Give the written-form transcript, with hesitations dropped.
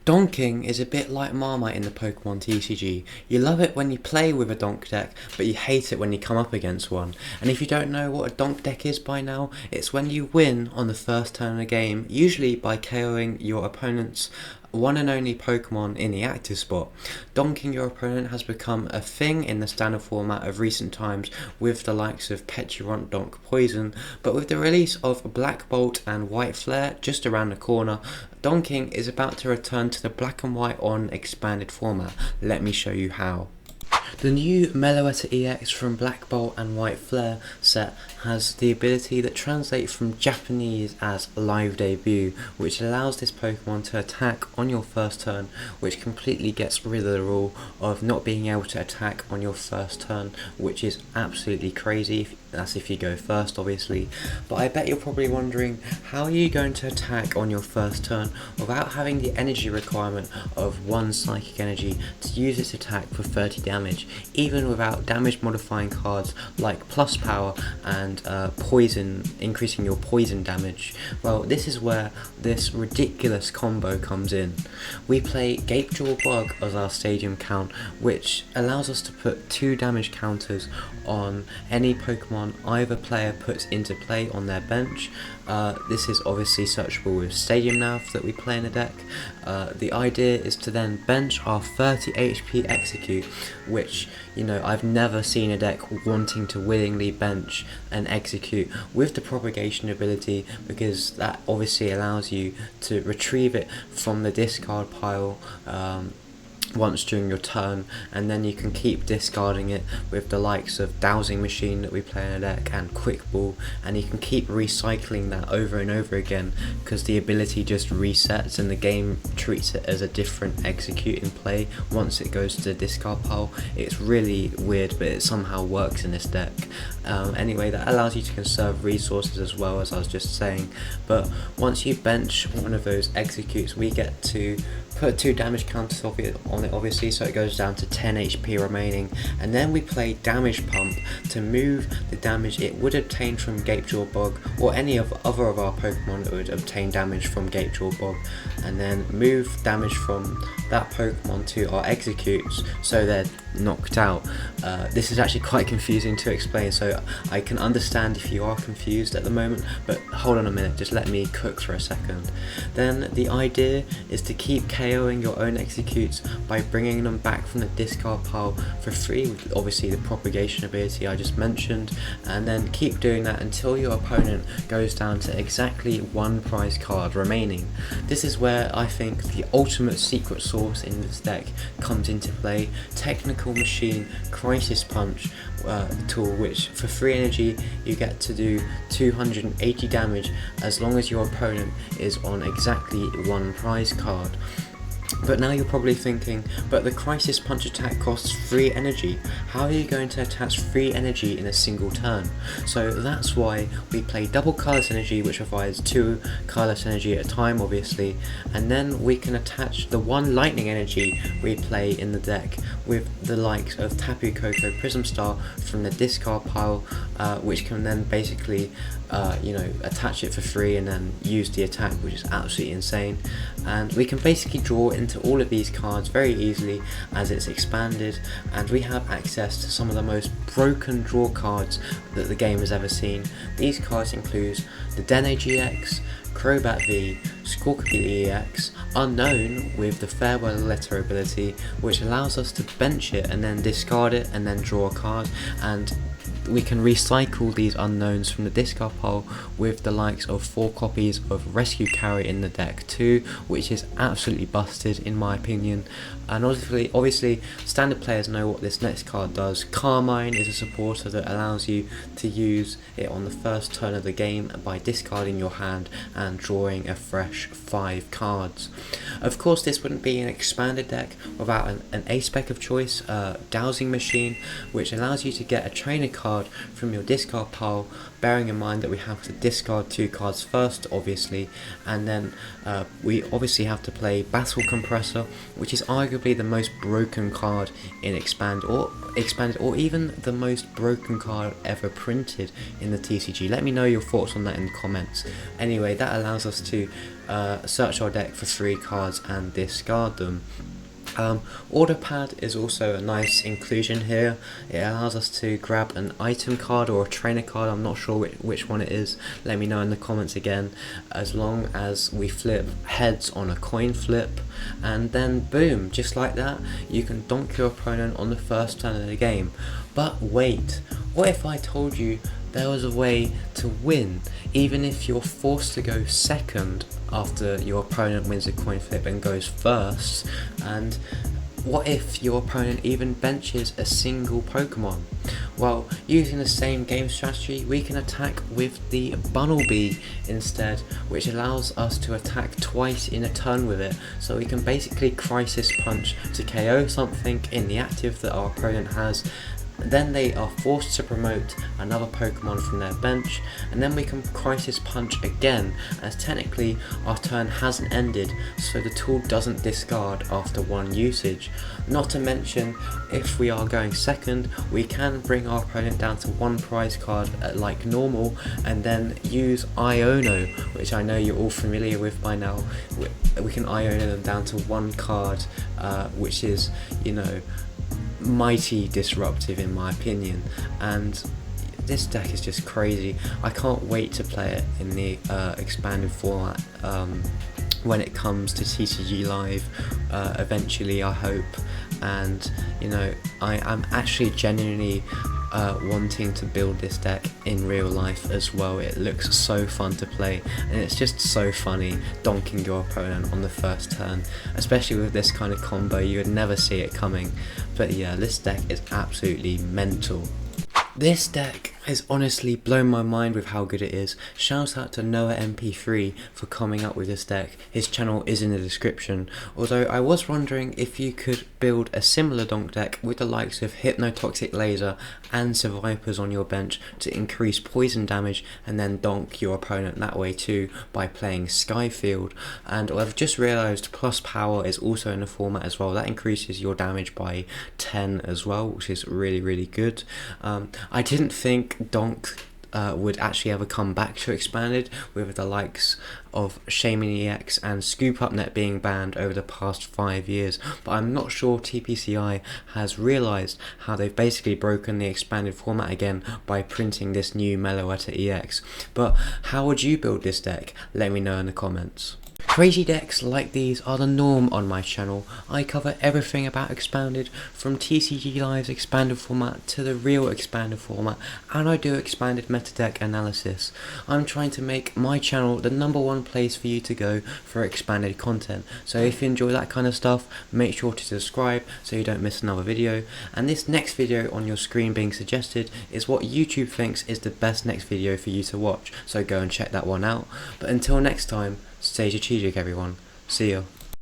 Donking is a bit like Marmite in the Pokemon TCG. You love it when you play with a Donk deck, but you hate it when you come up against one. And if you don't know what a Donk deck is by now, it's when you win on the first turn of the game, usually by KOing your opponent's one and only Pokemon in the active spot. Donking your opponent has become a thing in the standard format of recent times with the likes of Petulant Donk Poison, but with the release of Black Bolt and White Flare just around the corner, Donking is about to return to the black and white on expanded format. Let me show you how. The new Meloetta EX from Black Bolt and White Flare set has the ability that translates from Japanese as live debut, which allows this Pokemon to attack on your first turn, which completely gets rid of the rule of not being able to attack on your first turn, which is absolutely crazy. That's if you go first, obviously. But I bet you're probably wondering, how are you going to attack on your first turn without having the energy requirement of 1 psychic energy to use its attack for 30 damage, even without damage modifying cards like plus power and poison, increasing your poison damage? Well, this is where this ridiculous combo comes in. We play Gapejaw Bug as our stadium count, which allows us to put 2 damage counters on any Pokemon either player puts into play on their bench. This is obviously searchable with Stadium Nav that we play in the deck. The idea is to then bench our 30 HP Exeggcute, which, you know, I've never seen a deck wanting to willingly bench an Exeggcute with the propagation ability, because that obviously allows you to retrieve it from the discard pile once during your turn, and then you can keep discarding it with the likes of Dowsing Machine that we play in a deck and Quick Ball, and you can keep recycling that over and over again because the ability just resets and the game treats it as a different Exeggcute in play once it goes to the discard pile. It's really weird, but it somehow works in this deck. Anyway, that allows you to conserve resources as well, as I was just saying. But once you bench one of those Exeggcutes, we get to put 2 damage counters on it, obviously, so it goes down to 10 HP remaining, and then we play Damage Pump to move the damage it would obtain from Gapejaw Bug or any of other of our Pokemon that would obtain damage from Gapejaw Bug, and then move damage from that Pokemon to our Exeggcutes so they're knocked out. This is actually quite confusing to explain, so I can understand if you are confused at the moment, but hold on a minute, just let me cook for a second. Then the idea is to keep KOing your own Exeggcutes by bringing them back from the discard pile for free with obviously the propagation ability I just mentioned, and then keep doing that until your opponent goes down to exactly 1 prize card remaining. This is where I think the ultimate secret sauce in this deck comes into play: Technical Machine Crisis Punch tool, which for free energy you get to do 280 damage as long as your opponent is on exactly 1 prize card. But now you're probably thinking, but the Crisis Punch attack costs free energy. How are you going to attach free energy in a single turn? So that's why we play double Colorless Energy, which provides 2 Colorless Energy at a time, obviously, and then we can attach the 1 Lightning Energy we play in the deck with the likes of Tapu, Koko, Prism Star from the discard pile, which can then basically attach it for free and then use the attack, which is absolutely insane. And we can basically draw into all of these cards very easily as it's expanded, and we have access to some of the most broken draw cards that the game has ever seen. These cards include the Dedenne-GX, Crobat V, Squawkabilly EX, Unown with the Farewell Letter ability, which allows us to bench it and then discard it and then draw a card, and we can recycle these unknowns from the discard pile with the likes of 4 copies of Rescue Carrier in the deck too, which is absolutely busted in my opinion. And obviously standard players know what this next card does. Carmine is a supporter that allows you to use it on the first turn of the game by discarding your hand and drawing a fresh 5 cards. Of course, this wouldn't be an expanded deck without an A-spec of choice, Dowsing Machine, which allows you to get a trainer card card from your discard pile, bearing in mind that we have to discard 2 cards first, obviously, and then we obviously have to play Battle Compressor, which is arguably the most broken card in Expanded, or even the most broken card ever printed in the TCG. Let me know your thoughts on that in the comments. Anyway, that allows us to search our deck for 3 cards and discard them. Order Pad is also a nice inclusion here. It allows us to grab an item card or a trainer card. I'm not sure which one it is. Let me know in the comments again. As long as we flip heads on a coin flip, and then boom, just like that, you can donk your opponent on the first turn of the game. But wait, what if I told you there was a way to win, even if you're forced to go second after your opponent wins a coin flip and goes first? And what if your opponent even benches a single Pokemon? Well, using the same game strategy, we can attack with the Bunnelby instead, which allows us to attack twice in a turn with it. So we can basically Crisis Punch to KO something in the active that our opponent has. Then they are forced to promote another Pokemon from their bench, and then we can Crisis Punch again, as technically our turn hasn't ended, so the tool doesn't discard after 1 usage. Not to mention, if we are going second, we can bring our opponent down to 1 prize card like normal, and then use Iono, which I know you're all familiar with by now. We can Iono them down to 1 card, which is, you know, mighty disruptive in my opinion. And this deck is just crazy. I can't wait to play it in the expanded format when it comes to TCG Live eventually, I hope. And you know, I'm actually genuinely wanting to build this deck in real life as well. It looks so fun to play, and it's just so funny donking your opponent on the first turn, especially with this kind of combo. You would never see it coming. But yeah, this deck is absolutely mental. This deck has honestly blown my mind with how good it is. Shouts out to Noah MP3 for coming up with this deck. His channel is in the description. Although I was wondering if you could build a similar donk deck with the likes of Hypnotoxic Laser and Survivors on your bench to increase poison damage, and then donk your opponent that way too by playing Skyfield. And I've just realised Plus Power is also in the format as well. That increases your damage by 10 as well, which is really good. I didn't think Donk would actually ever come back to Expanded, with the likes of Shaman EX and Scoop Up Net being banned over the past 5 years, but I'm not sure TPCI has realised how they've basically broken the expanded format again by printing this new Meloetta EX. But how would you build this deck? Let me know in the comments. Crazy decks like these are the norm on my channel. I cover everything about Expanded, from TCG Live's expanded format to the real expanded format, and I do expanded meta deck analysis. I'm trying to make my channel the #1 place for you to go for expanded content. So if you enjoy that kind of stuff, make sure to subscribe so you don't miss another video. And this next video on your screen being suggested is what YouTube thinks is the best next video for you to watch, so go and check that one out. But until next time, stay strategic everyone. See ya.